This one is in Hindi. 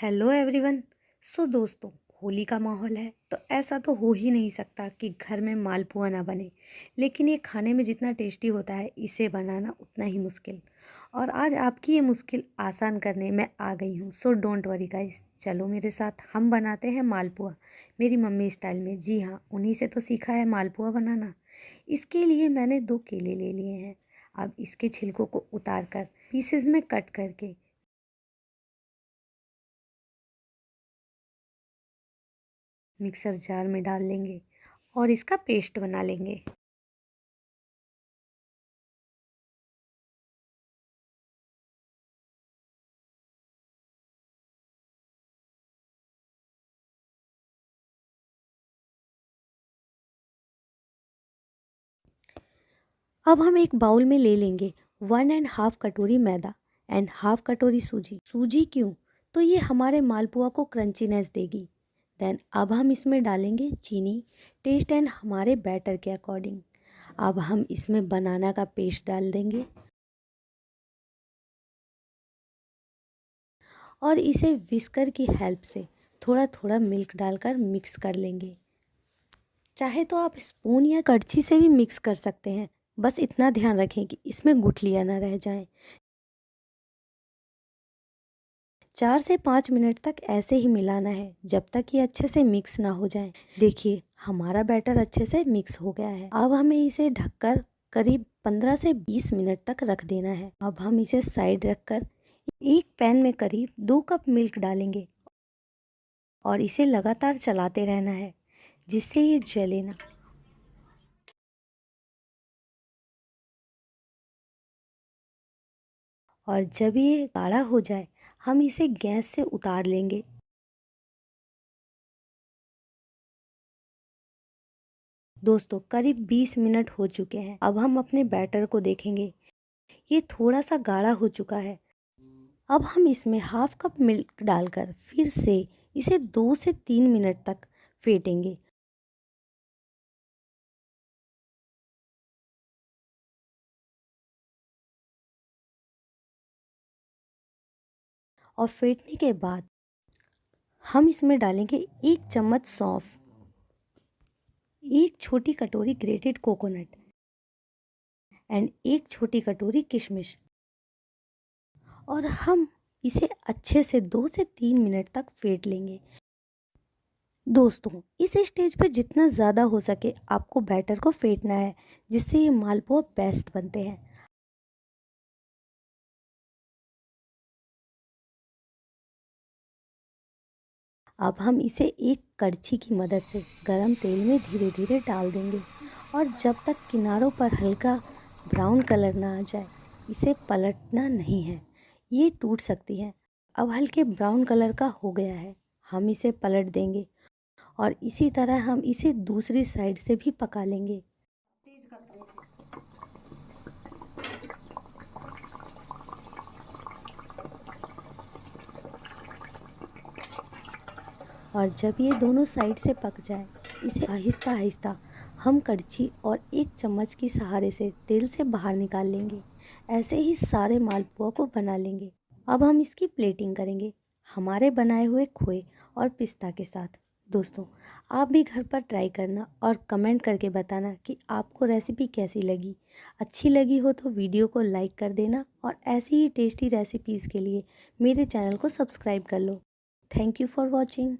Hello everyone. दोस्तों, होली का माहौल है तो ऐसा तो हो ही नहीं सकता कि घर में मालपुआ ना बने। लेकिन ये खाने में जितना टेस्टी होता है इसे बनाना उतना ही मुश्किल। और आज आपकी ये मुश्किल आसान करने मैं आ गई हूँ। डोंट वरी गाइस, चलो मेरे साथ हम बनाते हैं मालपुआ मेरी मम्मी स्टाइल में। जी हाँ, उन्हीं से तो सीखा है मालपुआ बनाना। इसके लिए मैंने 2 केले ले लिए हैं। अब इसके छिलकों को उतार कर पीसेज में कट करके मिक्सर जार में डाल लेंगे और इसका पेस्ट बना लेंगे। अब हम एक बाउल में ले लेंगे 1.5 कटोरी मैदा एंड हाफ कटोरी सूजी। सूजी क्यों? तो ये हमारे मालपुआ को क्रंचीनेस देगी। देन अब हम इसमें डालेंगे चीनी, टेस्ट एंड हमारे बैटर के अकॉर्डिंग। अब हम इसमें बनाना का पेस्ट डाल देंगे और इसे विस्कर की हेल्प से थोड़ा थोड़ा मिल्क डालकर मिक्स कर लेंगे। चाहे तो आप स्पून या कड़छी से भी मिक्स कर सकते हैं। बस इतना ध्यान रखें कि इसमें गुठलियाँ ना रह जाएं। 4 से 5 मिनट तक ऐसे ही मिलाना है जब तक ये अच्छे से मिक्स ना हो जाए। देखिए, हमारा बैटर अच्छे से मिक्स हो गया है। अब हमें इसे ढककर करीब 15 से 20 मिनट तक रख देना है। अब हम इसे साइड रखकर एक पैन में करीब 2 कप मिल्क डालेंगे और इसे लगातार चलाते रहना है जिससे ये जले ना। और जब ये गाढ़ा हो जाए हम इसे गैस से उतार लेंगे। दोस्तों, करीब 20 मिनट हो चुके हैं। अब हम अपने बैटर को देखेंगे, ये थोड़ा सा गाढ़ा हो चुका है। अब हम इसमें हाफ कप मिल्क डालकर फिर से इसे 2 से 3 मिनट तक फेंटेंगे। और फेंटने के बाद हम इसमें डालेंगे 1 चम्मच सौंफ, 1 छोटी कटोरी ग्रेटेड कोकोनट एंड 1 छोटी कटोरी किशमिश। और हम इसे अच्छे से 2 से 3 मिनट तक फेंट लेंगे। दोस्तों, इस स्टेज पे जितना ज़्यादा हो सके आपको बैटर को फेंटना है जिससे ये मालपुआ बेस्ट बनते हैं। अब हम इसे एक कड़छी की मदद से गरम तेल में धीरे धीरे डाल देंगे और जब तक किनारों पर हल्का ब्राउन कलर ना आ जाए इसे पलटना नहीं है, ये टूट सकती है। अब हल्के ब्राउन कलर का हो गया है, हम इसे पलट देंगे और इसी तरह हम इसे दूसरी साइड से भी पका लेंगे। और जब ये दोनों साइड से पक जाए इसे आहिस्ता आहिस्ता हम कड़छी और 1 चम्मच की सहारे से तेल से बाहर निकाल लेंगे। ऐसे ही सारे मालपुआ को बना लेंगे। अब हम इसकी प्लेटिंग करेंगे हमारे बनाए हुए खोए और पिस्ता के साथ। दोस्तों, आप भी घर पर ट्राई करना और कमेंट करके बताना कि आपको रेसिपी कैसी लगी। अच्छी लगी हो तो वीडियो को लाइक कर देना और ऐसी ही टेस्टी रेसिपीज़ के लिए मेरे चैनल को सब्सक्राइब कर लो। Thank you for watching.